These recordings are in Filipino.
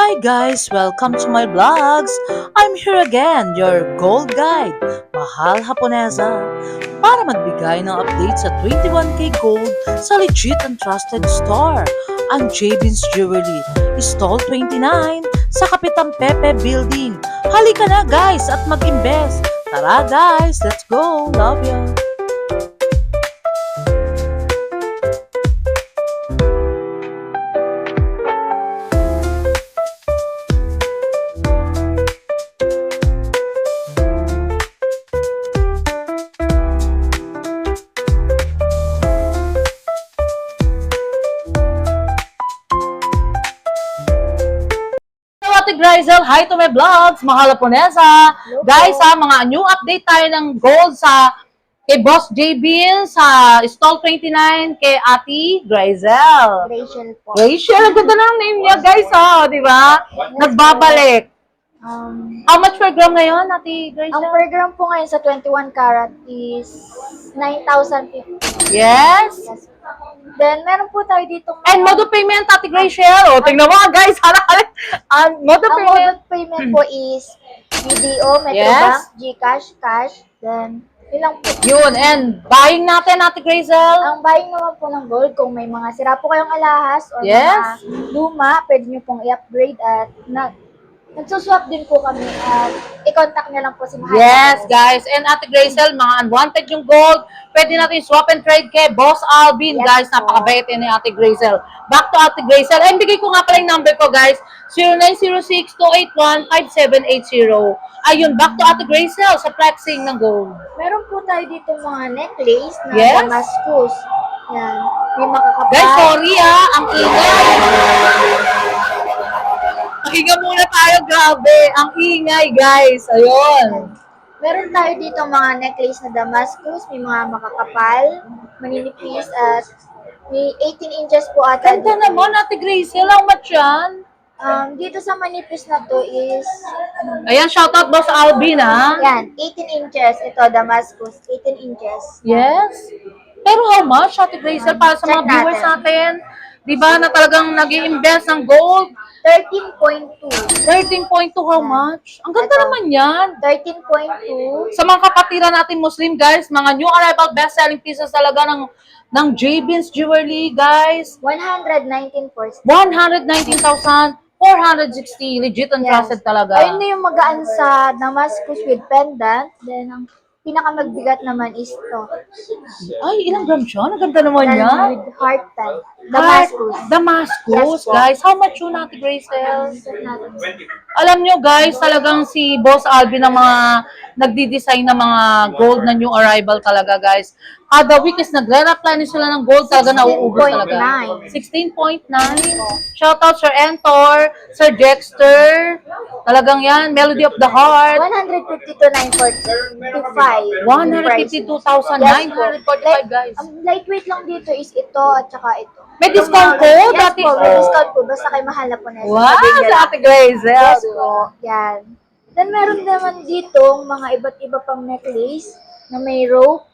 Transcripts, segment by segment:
Hi guys! Welcome to my vlogs! I'm here again, your gold guide, Mahal Haponesa, para magbigay ng update sa 21K gold sa legit and trusted store, ang Jabin's Jewelry, Stall 29 sa Kapitan Pepe Building. Halika na guys at mag-invest! Tara guys, let's go! Love you! Ate Grizel, hi to my vlogs, Mahal Haponesa. Guys, mga new update tayo ng gold sa kay Boss JB sa Stall 29 kay Ate Grizel. Rachel po. Rachel, ang ganda ng name niya, guys, di ba? Nagbabalik. How much per gram ngayon, Ate Grizel? Ang per gram po ngayon sa 21 karat is 9,050. Yes. Yes. Then, meron po tayo dito And mode of payment, Ate Rachel. Tingnan mo, guys. Mode of ang payment. mode of payment po is BDO, Metrobank, Yes. GCash, Cash, then ilang po. Yun, and buying natin, Ate Grizel. Ang buying naman po ng gold, kung may mga sira po kayong alahas o Yes. mga luma, pwede nyo pong i-upgrade at nagsuswap din po kami at i-contact nyo lang po si Mahal. Yes, guys. And Ate Grizel, mga unwanted yung gold, pwede natin swap and trade kay Boss Alvin, Yes, guys. po. Napakabait ni Ate Grizel. Back to Ate Grizel. And bigay ko nga pala yung number ko, guys. 0906-281-5780. Ayun, back to Ate Grizel sa flexing ng gold. Meron po tayo dito mga necklace na Yes. Damascus. Yan. May makakapal. Guys, sorry ang ingay. Pahinga muna tayo, grabe. Ang ingay, guys. Ayun. Meron tayo dito mga necklace na Damascus, may mga makakapal, maninipis, at may 18 inches po ata. Ganda naman, Ate Grizel. How much yan? Dito sa manipis na to is, Ayan, shoutout Boss Alvin, ha? yan, 18 inches. Ito, Damascus, 18 inches. Yes. Pero how much, Ate Grizel, para sa mga Check viewers natin. natin? Di ba, na talagang nag-i-invest ng gold? 13.2. 13.2, how much? Ang ganda Ito. naman yan. 13.2. Sa mga kapatiran natin Muslim, guys, mga new arrival best-selling pieces talaga ng Jabin's Jewelry, guys. 119%. 119,460. Legit and trusted talaga. Ayun na yung magaan sa Damascus with pendant. Then, ang pinakamagbigat naman is to. Ay, ilang gram siya? Ang ganda naman Then, yan. with heart pen. Damascus. Damascus, Yes, po. guys. How much yun, Ate Grizel? Set natin. Alam nyo guys, talagang si Boss Alvin ng mga nagdi-design ng mga gold na new arrival talaga guys. Kada week is nagre-replenish sila ng gold, talaga nauubos talaga. 16.9. Shoutout Sir Entor, Sir Dexter. Talagang yan, Melody of the Heart. 150 to 945. 152,945 guys. Ang lightweight lang dito is ito at saka ito. May discount code, Yes Ate? po, may Oh. discount po. Basta kay Mahal Haponesa. Wow, Sabihin niyo sa lang. Ate Grizel. Yes po, yan. Then meron naman dito mga iba't iba pang necklace na may rope.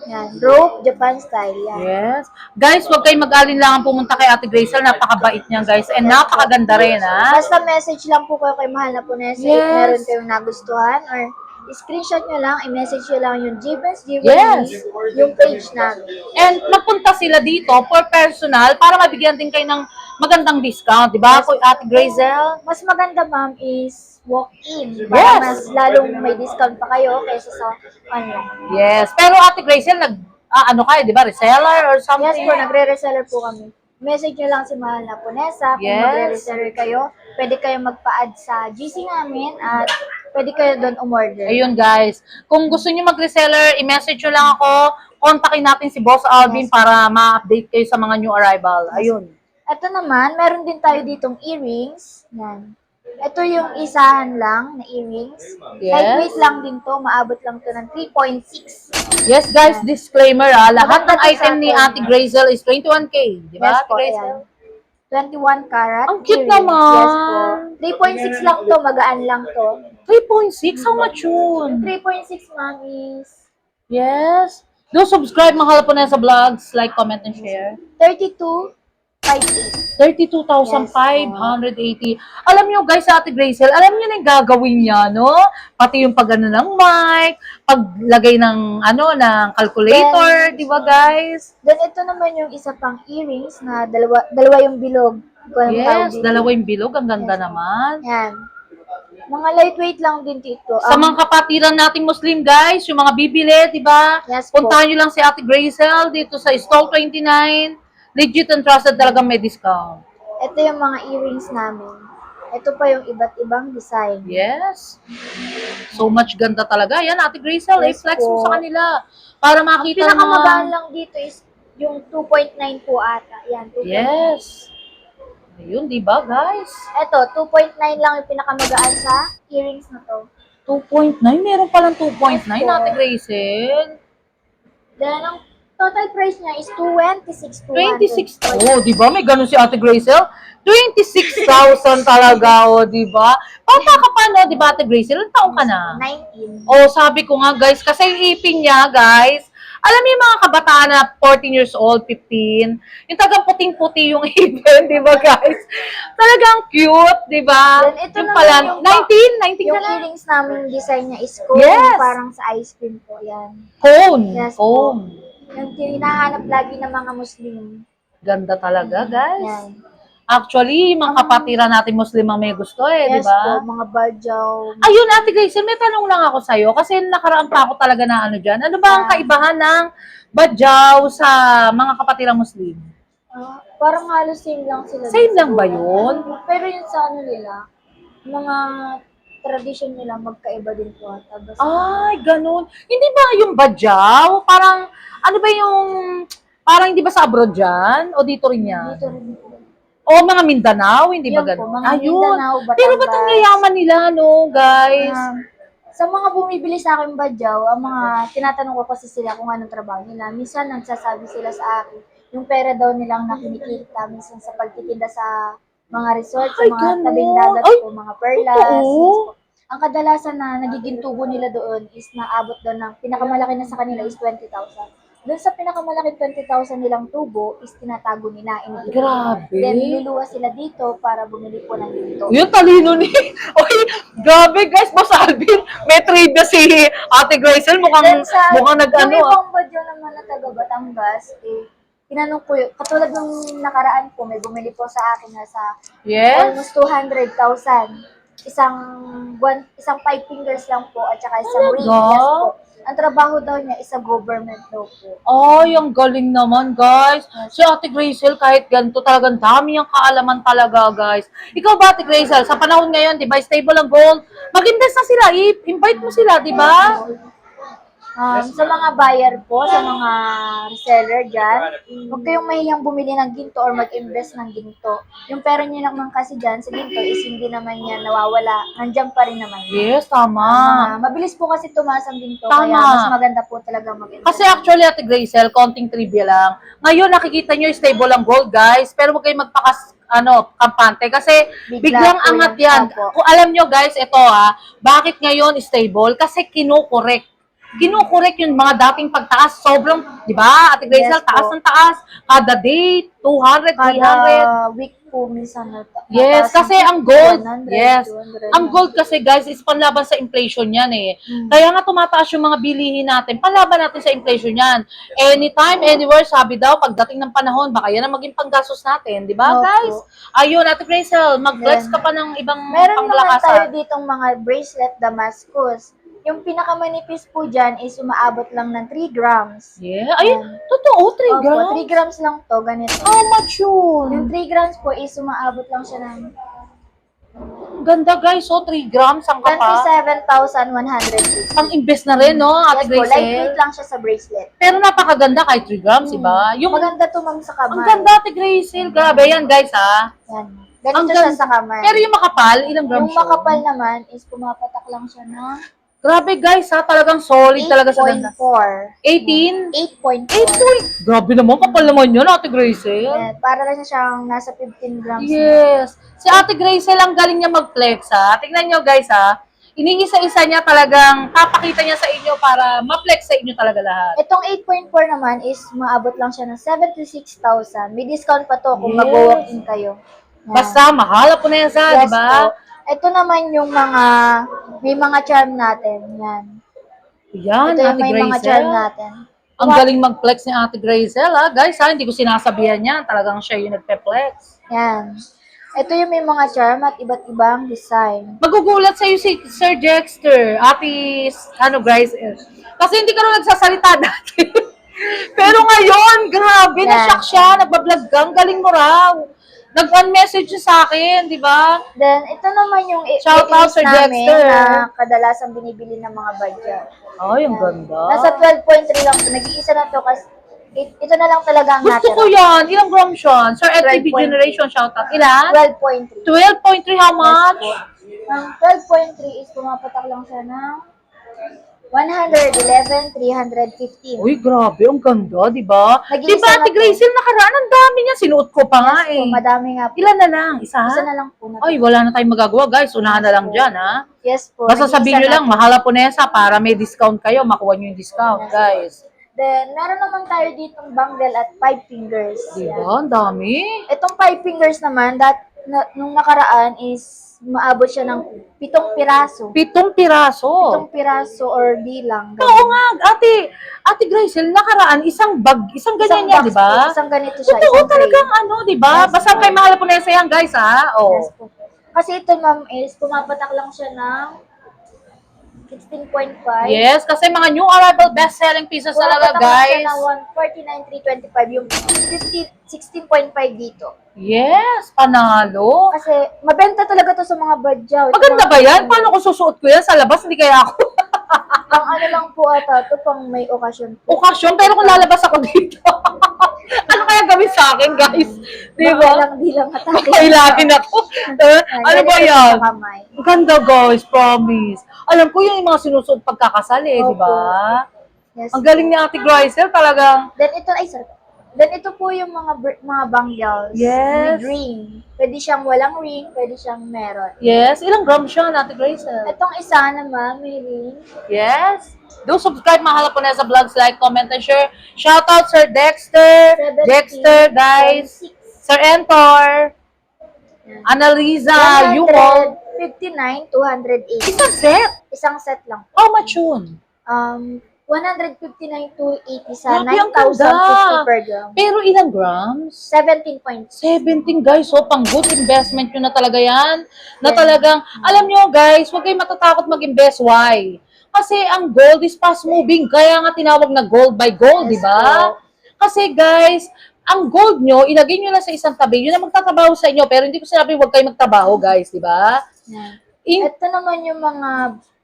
Yan, rope, Japan style. Yan. Yes. Guys, huwag kayong mag-alinlangan pumunta kay Ate Grizel. Napakabait niya, guys. And napakaganda rin, ha? Basta message lang po kayo kay Mahal Haponesa if Yes. meron kayong nagustuhan or screenshot nyo lang, i-message nyo lang yung Jabin's Jewelry, Yes. yung page namin. And magpunta sila dito for personal para mabigyan din kayo ng magandang discount. Di ba, Ate Grizel? Mas maganda ma'am is walk-in. Yes. Para mas lalong may discount pa kayo kaysa sa online. Yes. Pero Ate Grizel, ano kayo, di ba? Reseller or Yes something? po, nagre-reseller po kami. Message nyo lang si Mahal Haponesa. Kung Yes. magre-reseller kayo, pwede kayo magpa-add sa GC namin at pwede kayo doon umorder. Ayun, guys. Kung gusto niyo mag-reseller, i-message nyo lang ako. Kontakin natin si Boss Alvin Yes. para ma-update kayo sa mga new arrival. Ayun. Ito naman, meron din tayo ditong earrings. Yan. Ito yung isahan lang na earrings. Yes. Lightweight lang din to. Maabot lang to ng 3.6. Yes, guys, disclaimer, lahat ng Maganda to item sa ni atin. Ate Grizel is 21K. Di ba, Yes Ate po, Grizel? ayan. 21 karat. Ang cute earrings. naman. Yes po. 3.6 lang to. Magaan lang to. 3.6? How much yun? 3.6 ma'am is Yes. Do subscribe, Mahal Haponesa Vlogs. Like, comment, and share. 32 32,580. Alam nyo guys, sa Ate Gracel, alam nyo na yung gagawin niya, no? Pati yung pag-ano ng mic, paglagay ng, ng calculator, Then, di ba guys? Then ito naman yung isa pang earrings na dalawa yung bilog. Hindi ko alam ang tawag Yes, dito. dalawa yung bilog, ang ganda Yes. naman. Yan. Mga lightweight lang din dito. Sa mga kapatiran nating Muslim guys, yung mga bibili, di ba? Yes po. Puntahan nyo lang si Ate Gracel dito sa Stall 29. Legit and trusted talagang may discount. Ito yung mga earrings namin. Ito pa yung iba't ibang design. Yes. So much ganda talaga. Yan, Ate Gracel, Yes flex po. mo sa kanila. Para makita Pinakamagaan lang dito is yung 2.9 po ata. Yan, 2.9. Yes. Ayun, di ba guys? Ito, 2.9 lang yung pinakamagaan sa earrings na to. 2.9? Meron palang 2.9, Yes po. Ate Gracel. Then, ang total price niya is 26,200. 26. Oh, di ba? May ganun si Ate Gracel. 26,000 talaga, oh, di ba? Bata ka pa, no? Di ba, Ate Gracel? Ilang taong ka na? 19. Oh, sabi ko nga, guys, kasi yung ipin niya, guys, alam mo yung mga kabataan na 14 years old, 15, yung tagang puting-puti yung ipin, di ba, guys? Talagang cute, di ba? Then, ito Yung naman pala, yung 19 Yung ka na. earrings namin, design niya is cone. Yes. Parang sa ice cream po. Yan. Cone. Yes Cone. Yung hinahanap lagi ng mga Muslim. Ganda talaga, guys. Yan. Actually, mga kapatiran natin Muslim ang may gusto eh, di Yes ba? po, mga badyaw. Ayun, Ate Grace, may tanong lang ako sa'yo kasi nakaraan pa ako talaga na ano dyan. Ano ba ang kaibahan ng badyaw sa mga kapatirang Muslim? Parang halos same lang sila. Same lang ba yun? Pero yun sa ano nila, mga tradition nila magkaiba din po ata. Basta, Ay, ganun. Hindi ba yung badyaw? Parang, ano ba yung, parang hindi ba sa abroad dyan? O dito rin yan? dito rin po. O mga Mindanao, hindi ba Yun po, ganun? mga Ayun. Mindanao, Batangas. Pero ba't ang yayaman nila, no, guys? Sa mga bumibili sa akin badyaw, ang mga tinatanong ko kasi sila kung anong trabaho nila. Minsan nagsasabi sila sa akin, yung pera daw nilang na kinikita minsan sa pagtitinda sa mga resort, sa Ay, mga ganun. tabing dagat Ay, po, mga perlas. totoo? Yes po. Ang kadalasan na nagiging tubo nila doon is naabot doon ng pinakamalaki na sa kanila is 20,000. Doon sa pinakamalaki 20,000 nilang tubo is tinatago nila, iniipon. Grabe. Then luluwas sila dito para bumili po ng ginto. Yun, talino ni... Oy, grabe guys, Boss Alvin. May trivia si Ate Gracel. Mukhang, Then sa mukhang yung nag-ano. ibang badyo naman na taga Batangas, tinanong ko yun, katulad ng nakaraan po, may bumili po sa akin na sa Yes? almost 200,000. Isang 5 fingers lang po at saka isang ring. Talaga? Yes po. Ang trabaho daw niya is sa government daw po. Ay, ang galing naman, guys. Si Ate Gracel, kahit ganito, talagang dami ang kaalaman talaga, guys. Ikaw ba, Ate Gracel, sa panahon ngayon, di ba, stable ang gold, mag-invest na sila, invite mo sila, di ba? Sa mga buyer po, sa mga reseller dyan, huwag kayong mahiyang bumili ng ginto or mag-invest ng ginto. Yung pera niyo naman kasi dyan sa ginto is hindi naman yan nawawala. Nandiyan pa rin naman yan. Yes, tama. Mabilis po kasi tumaas ang ginto, Tama. kaya mas maganda po talaga mag-invest. Kasi actually, Ate Gracel, konting trivia lang. Ngayon, nakikita nyo, stable ang gold, guys. Pero huwag kayong kampante. Kasi biglang po angat yan. yan. Opo. Kung alam nyo, guys, ito bakit ngayon stable? Kasi kinukorek yung mga dating pagtaas. Sobrang, di ba, Ate Gracel, Yes po. taas ng taas. Kada day, 200, 300. Kada week po minsan na Yes, nataas kasi ng ang gold, 100, yes. 200. Ang gold kasi guys is panlaban sa inflation yan eh. Kaya nga tumataas yung mga bilihin natin, panlaban natin sa inflation yan. Anytime, anywhere, sabi daw, pagdating ng panahon, baka yan ang maging panggastos natin, di ba Opo. guys? Ayun, Ate Gracel, mag-flex ka pa ng ibang Meron naman tayo panglakasan. ditong mga bracelet Damascus. Yung pinakamanipis po dyan is umaabot lang ng 3 grams. Yeah, ay, Yan. totoo, 3 Opo, grams. 3 grams lang to, ganito. How much yun? Yung 3 grams po is umaabot lang siya ng Ganda guys, 3 grams ang kapa. 27,150. Pang-invest na rin, no, Ate Yes po, Gracel? lightweight lang siya sa bracelet. Pero napakaganda kahit 3 grams, iba? Yung Maganda to ma'am sa ang kamay. ganda, Ate Gracel. Grabe yan, guys, Yan. Ganito Ang siya ganda. sa kamay. Pero yung makapal, ilang grams Yung makapal naman is pumapatak lang siya ng Grabe, guys, talagang solid talaga sa ganda. 8.4. 18? 8.4. 8 point. Grabe naman, kapal naman yun, Ate Gracel. Yan. Para lang siyang nasa 15 grams. Yes. Si Ate Gracel, ang galing niya mag-flex, ha. Tingnan nyo, guys, ha. iniisa-isa niya talagang papakita niya sa inyo para ma-flex sa inyo talaga lahat. Itong 8.4 naman is maabot lang siya ng 76,000. May discount pa to kung Yes. mag-walk-in kayo. Yan. Basta mahal po na yan sa, di Yes ba? po. Ito naman yung may mga charm natin. Yan. Yan, Ito yung Ate may mga charm Grazel. natin. Ang galing mag-flex ni Ate Grazel, ha? Guys, ha? Hindi ko sinasabihan yan. Talagang siya yung nagpe-flex. Yan. Ito yung may mga charm at iba't ibang design. Magugulat sa'yo si Sir Dexter, Ate, Grazel. Kasi hindi ka rin nagsasalita dati. Pero ngayon, grabe, Yan. na-shock siya. Nagbablog ka. Ang galing mo raw. Nag-unmessage siya sa akin, di ba? Then, ito naman yung Shout out, Sir namin Dexter. na kadalasang binibili ng mga budget. Ay, ang ganda. Nasa 12.3 lang. Nag-iisa na to kasi ito na lang talaga ang Gusto ko yan. Ilang grams yan? Sir FTV 12.3. Generation, shout out. Ilan? 12.3. 12.3, how much? Ang 12.3 is pumapatak lang siya ng 111,315. Uy, grabe, ang ganda, di ba? Nag-iisa Di ba, na Ate to. Grazel, nakaraan, ang dami niya. Sinuot ko pa nga Yes po, eh. madami nga po. Ilan na lang? Isa? Isa na lang po. Ay, wala na tayong magagawa, guys. Unahan na lang dyan, ha? Yes po. Basta nag-iisa sabihin nyo na lang, to. mahal po Nesa para may discount kayo. Makuha nyo yung discount, Yes. guys. Then, meron naman tayo ditong bangle at 5 fingers. Di Yan. ba? Ang dami. Itong 5 fingers naman, nung nakaraan is maabot siya ng 7 piraso. 7 piraso. 7 piraso or di lang. ganun. Oo nga, Ate Grazel, nakaraan, isang bag, isang ganyan yan, box di ba? po, isang ganito siya. Totoo isang tray. talagang di ba? Yes, Basta po. kay mahal po Nesa yan, guys, ha? Oh. Yes po. Kasi ito, ma'am, is pumapatak lang siya ng 16.5. Yes, kasi mga new arrival best-selling pieces talaga, Pumapatak lang siya guys. ng 149,325. Yung 16.5 dito. Yes, panalo. Kasi mabenta talaga to sa mga badyaw. Ito Maganda mga- ba yan? Paano ko susuot ko yan sa labas? Hindi kaya ako Pang ano lang po ata, to pang may okasyon po. okasyon, pero kung lalabas ako dito, ano kaya gawin sa akin, guys? Di Baka ba? lang, di lang atake. Kailangan ako. Ano ba Ganito yan? sa kamay. Ang ganda, guys, promise. Alam ko yun yung mga sinusuot pagkakasal eh, di ba? Yes. Ang galing ni Ate Grazel, talagang. Then ito, ay sorry. Then ito po yung mga bangles. Yes. With ring. Pwede siyang walang ring, pwede siyang meron. Yes, ilang grams siya, Ate Grazel? Itong isa naman, may ring. Yes. Do subscribe, mahal po na sa vlogs, like, comment, and share. Shout out Sir Dexter, 17, Dexter, guys, 26. Sir Entor, Annalisa, Yumol. 159,280. Isang set? Isang set lang. How much yun? 159,280 sa Grabe, ang 9,050 ganda. per gram. Pero ilang grams? 17.6. 17 guys, so pang good investment nyo na talaga yan. Na Yes. talagang, alam nyo guys, huwag kayong matatakot mag-invest. Why? Kasi ang gold is fast moving, kaya nga tinawag na gold by gold, Yes di ba? Kasi guys, ang gold nyo, ilagay nyo na sa isang tabi, yun ang magtatrabaho sa inyo, pero hindi ko sinabi huwag kayo magtrabaho guys, di ba? Yan. In- Ito naman yung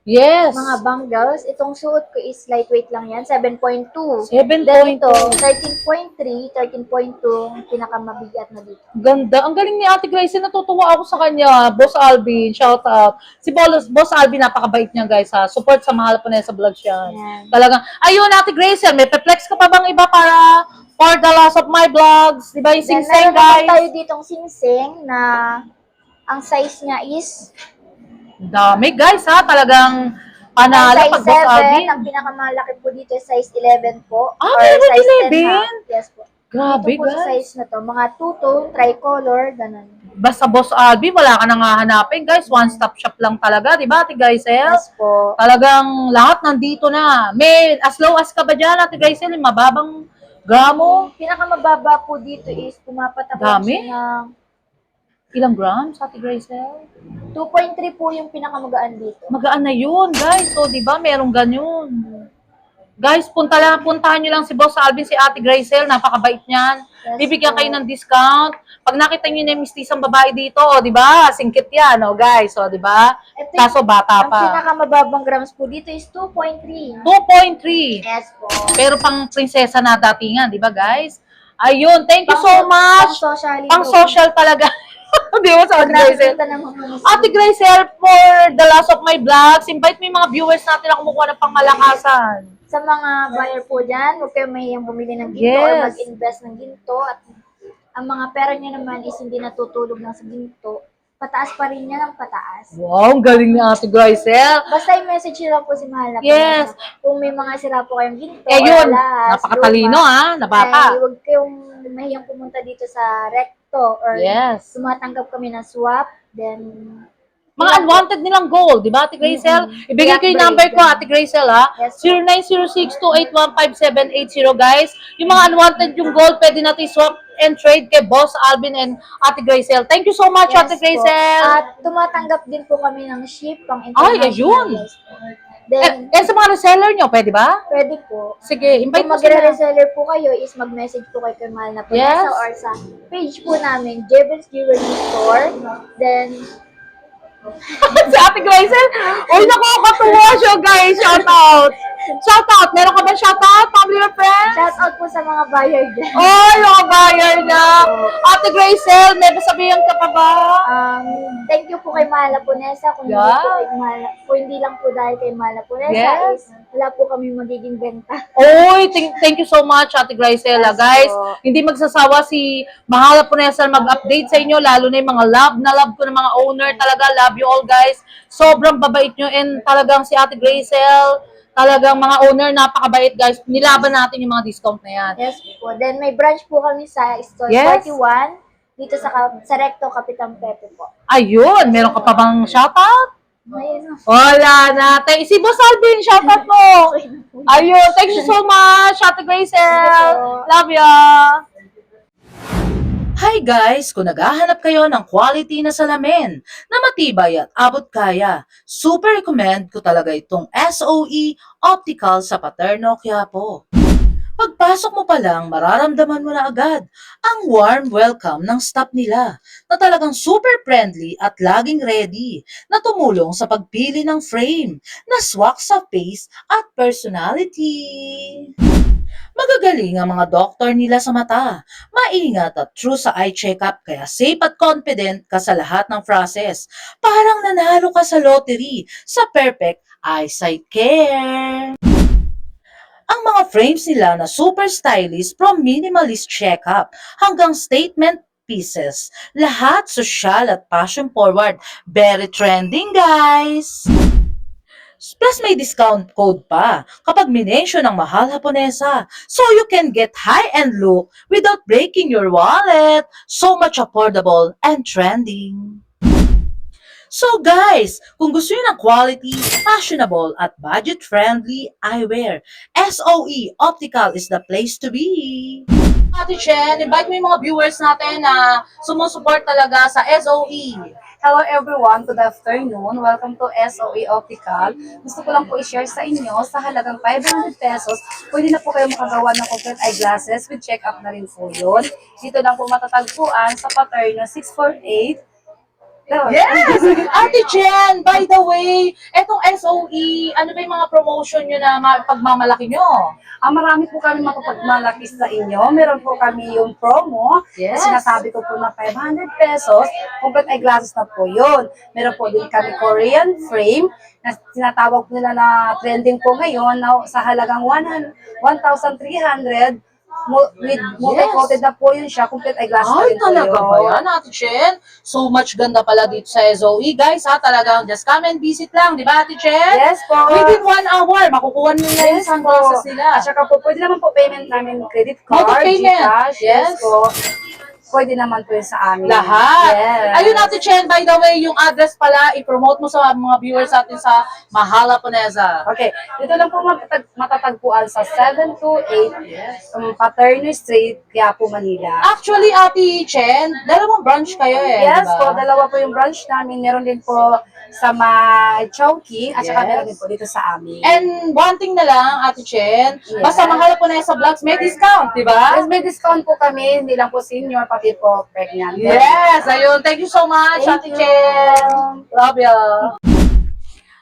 yes. mga bangles. Itong suot ko is lightweight lang yan, 7.2. 7.2. Then ito, 13.3, 13.2, ang pinakamabigat na dito. Ganda. Ang galing ni Ate Gracie. Natutuwa ako sa kanya. Boss Alvin, shout out. Si Boss Alvin, napakabait niya guys ha. Support sa mahal po na sa vlog siya. Yan. Talagang, ayun Ate Gracie, may pe-flex ka pa bang iba para for the loss of my vlogs? Di ba yung Then sing-sing meron naman guys? tayo ditong singsing na ang size niya is Dami guys ha. Talagang panalo size pag Boss 7. Alvin. Ang pinakamalaki po dito is size 11 po. Ah, or meron size 10 11? half. Yes po. Grabe Dito po sa guys. size na to. Mga two-tone, tricolor, ganun. Basta Boss Alvin, wala ka nang hahanapin guys. One-stop shop lang talaga. Di ba Ate Gracie? Yes po. Talagang lahat nandito na. May as low as ka ba dyan, Ate Gracie? Mababang gramo? Pinakamababa po dito is pumapatak lang Dami? siya ng Ilang grams, Ate Gracie? 2.3 po yung pinakamagaan dito. Magaan na yun, guys. So, di ba, merong ganyan. Guys, puntahan nyo lang si Boss Alvin, si Ate Gracie. Napakabait niyan. Yes Bibigyan po. kayo ng discount. Pag nakita nyo na yung mistisang babae dito, di ba? Singkit yan, guys. O, di ba? Ito Kaso bata ang pa. pinakamababang grams po dito is 2.3. 2.3. Yes po. Pero pang prinsesa na datingan, di ba, guys? Ayun, thank you so much. Pang social talaga. Di ba sa Ate Gracie? Ate Gracie, for the last of my vlogs, invite mo yung mga viewers natin na kumukuha ng pangmalakasan. Sa mga buyer po dyan, huwag kayong mahihiyang bumili ng ginto Yes. or mag-invest ng ginto. At ang mga pera nyo naman is hindi natutulog lang sa ginto. pataas pa rin yan ang pataas. Wow, ang galing ni Ate Grisel. Basta i-message nyo lang po si Mahal na Yes. Vanessa. Kung may mga sira po kayong ginto, Eh yun, alas, napakatalino luma, napaka. ay huwag kayong mahiyang pumunta dito sa recto or Yes. tumatanggap kami ng swap. Then, Mga unwanted nilang gold, di ba, Ate Grisel? Ibigay ko yung number ko, Ate Grisel, ha? Yes. 0906-281-5780, guys. Yung mga unwanted yung gold, pwede natin swap and trade kay Boss Alvin and Ate Grisel. Thank you so much, yes Ate po. Grisel. At tumatanggap din po kami ng ship pang Ay, international. ayun. Yes po. Then, Sa mga reseller nyo, pwede ba? pwede po. Sige, invite Kung mo sila. magre-reseller po kayo is mag-message po kayo kay Mahal na Yes. Vanessa or sa page po namin, Jebel's Jewelry Store. Then, Si Ate Grisel, uy, nakakatuwa siya, guys. Shout out. Shout out. Meron ka ba shout out, family or friends? shout out po sa mga buyer dyan. Ay, yung buyer na. Ate Grisel, may sabihan ka pa ba? Thank you po kay Mahal na Vanessa. Kung, kung hindi lang po dahil kay Mahal na Vanessa, Yes. is wala po kami magiging benta. Oy, thank you so much, Ate Grisel. Yes, Guys, po. hindi magsasawa si Mahal po Nesal mag-update sa inyo, lalo na yung mga love na love ko ng mga owner. Talaga, love you all, guys. Sobrang babait nyo and talagang si Ate Grisel, talagang mga owner, napakabait, guys. Nilaban natin yung mga discount na yan. Yes po. Then may branch po kami sa store Yes. 41 dito sa Recto Kapitan Pepe po. Ayun, meron ka pa bang shoutout? Ayun. Wala na. Si Boss Alvin, shoutout mo. Ayun, thank you so much, Ate Grisel. Love ya. Hi guys! Kung naghahanap kayo ng quality na salamin na matibay at abot kaya, super recommend ko talaga itong SOE Optical sa Paterno, Quiapo. Pagpasok mo pa lang, mararamdaman mo na agad ang warm welcome ng staff nila na talagang super friendly at laging ready na tumulong sa pagpili ng frame na swak sa face at personality. Magagaling ang mga doktor nila sa mata, maingat at true sa eye check-up kaya safe at confident ka sa lahat ng process. Parang nanalo ka sa lottery sa perfect eyesight care. Ang mga frames nila na super stylish from minimalist check-up hanggang statement pieces. Lahat social at fashion forward. Very trending, guys! Plus may discount code pa kapag minensyon ng Mahal Haponesa. So you can get high-end look without breaking your wallet. So much affordable and trending. So guys, kung gusto niyo ng quality, fashionable at budget-friendly eyewear, SOE Optical is the place to be. Ate Chen, invite mo yung mga viewers natin na sumusuport talaga sa SOE. Hello everyone, good afternoon. Welcome to SOE Optical. Gusto ko lang po i-share sa inyo sa halagang 500 pesos, pwede na po kayo makagawa ng complete eyeglasses with check-up na rin po yun. Dito lang po matatagpuan sa Paterno 648. Yes! Ate Chen, by the way, etong SOE, ano ba yung mga promotion nyo na pagmamalaki nyo? Marami po kami mapapagmalaki sa inyo. Meron po kami yung promo. Yes. Na sinasabi ko po na 500 pesos, complete eyeglasses na po yun. Meron po din kami Korean frame na tinatawag po nila na trending po ngayon na sa halagang 1,300 with multi-coated na po yun siya, complete eyeglasses na Ay, rin po talaga yun. ba yan, Ate Chen? So much ganda pala dito sa SOE. Guys, ha, talagang just come and visit lang, di ba, Ate Chen? Yes po. Within 1 hour, makukuha nyo na yung sunglasses nila. At saka po, pwede naman po payment namin credit card, Multi-payment. GCash, Yes. po. Pwede naman po yun sa amin. Lahat. Yes. Ayun, Ate Chen, by the way, yung address pala, i-promote mo sa mga viewers natin sa Mahal Haponesa. Okay, dito lang po matatagpuan sa 728 Paterno Street, Quiapo, Manila. Actually, Ate Chen, dalawang branch kayo Yes diba? po, dalawa po yung branch namin. Meron din po sa Chowking at saka Yes. meron din po dito sa amin. And one thing na lang, Ate Chen, Yes. basta Mahal Haponesa Vlogs, may discount, di ba? Yes, may discount po kami, hindi lang po senior, pati po pregnant. Yes, ayun. Thank you so much, Ate Thank you. Chen. Love ya.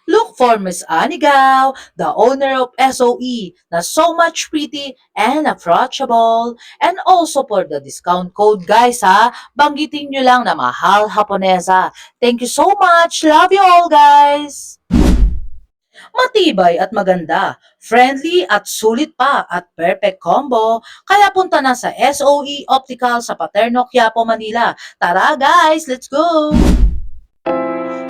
Look for Miss Anigaw, the owner of SOE, na so much pretty and approachable. And also for the discount code, guys, ha? Banggitin nyo lang na Mahal Haponesa. Thank you so much. Love you all, guys. Matibay at maganda, friendly at sulit pa at perfect combo. Kaya punta na sa SOE Optical sa Paterno, Quiapo, Manila. Tara guys, let's go!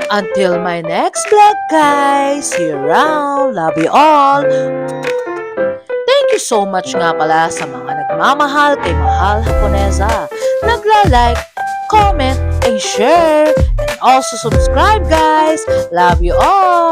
Until my next vlog, guys. See you around. Love you all. Thank you so much nga pala sa mga nagmamahal kay Mahal Haponesa. Nagla-like, comment, and share. And also subscribe, guys. Love you all.